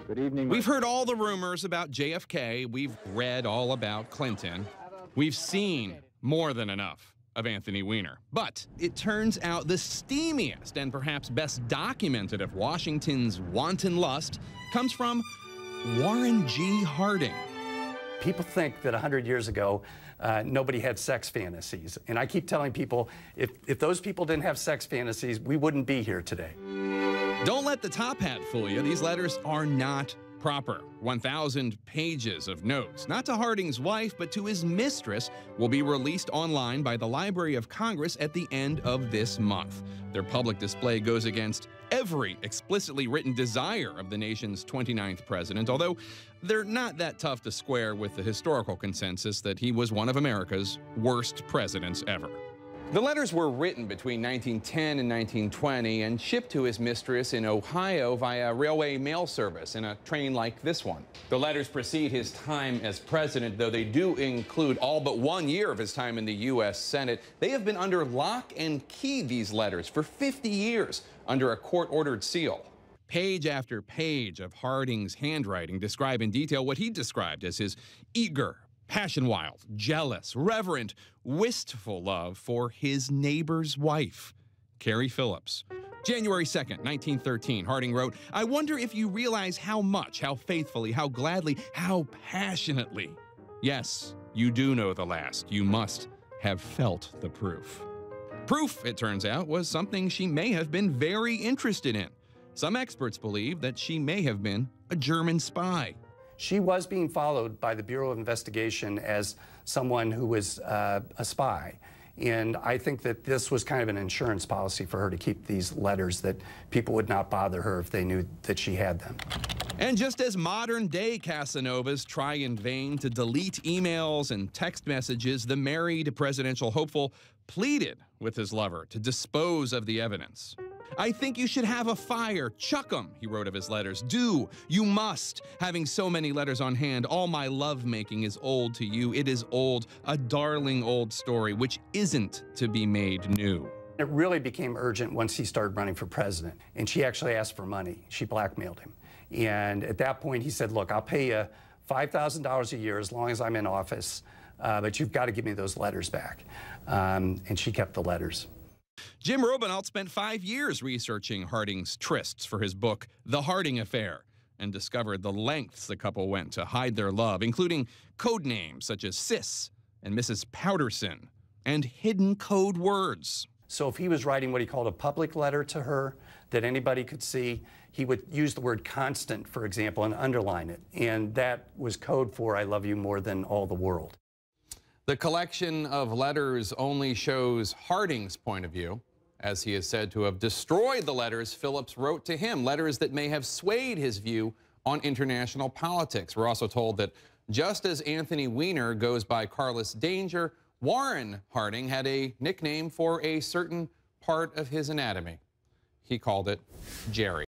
Good evening. We've heard all the rumors about JFK. We've read all about Clinton. We've seen more than enough of Anthony Weiner. But it turns out the steamiest and perhaps best documented of Washington's wanton lust comes from Warren G. Harding. People think that 100 years ago, nobody had sex fantasies. And I keep telling people, if those people didn't have sex fantasies, we wouldn't be here today. Don't let the top hat fool you. These letters are not proper. 1,000 pages of notes, not to Harding's wife, but to his mistress, will be released online by the Library of Congress at the end of this month. Their public display goes against every explicitly written desire of the nation's 29th president, although they're not that tough to square with the historical consensus that he was one of America's worst presidents ever. The letters were written between 1910 and 1920 and shipped to his mistress in Ohio via railway mail service in a train like this one. The letters precede his time as president, though they do include all but 1 year of his time in the U.S. Senate. They have been under lock and key, these letters, for 50 years under a court-ordered seal. Page after page of Harding's handwriting describe in detail what he described as his eager, passion-wild, jealous, reverent, wistful love for his neighbor's wife, Carrie Phillips. January 2nd, 1913, Harding wrote, "I wonder if you realize how much, how faithfully, how gladly, how passionately. Yes, you do know the last. You must have felt the proof." Proof, it turns out, was something she may have been very interested in. Some experts believe that she may have been a German spy. She was being followed by the Bureau of Investigation as someone who was a spy. And I think that this was kind of an insurance policy for her to keep these letters, that people would not bother her if they knew that she had them. And just as modern-day Casanovas try in vain to delete emails and text messages, the married presidential hopeful pleaded with his lover to dispose of the evidence. "I think you should have a fire. Chuck 'em," he wrote of his letters. "Do. You must. Having so many letters on hand, all my love-making is old to you. It is old, a darling old story, which isn't to be made new." It really became urgent once he started running for president, and she actually asked for money. She blackmailed him. And at that point, he said, "Look, I'll pay you $5,000 a year as long as I'm in office, but you've got to give me those letters back." And she kept the letters. Jim Robinault spent 5 years researching Harding's trysts for his book, The Harding Affair, and discovered the lengths the couple went to hide their love, including code names such as Sis and Mrs. Powderson, and hidden code words. So if he was writing what he called a public letter to her that anybody could see, he would use the word constant, for example, and underline it. And that was code for "I love you more than all the world." The collection of letters only shows Harding's point of view, as he is said to have destroyed the letters Phillips wrote to him, letters that may have swayed his view on international politics. We're also told that just as Anthony Weiner goes by Carlos Danger, Warren Harding had a nickname for a certain part of his anatomy. He called it Jerry.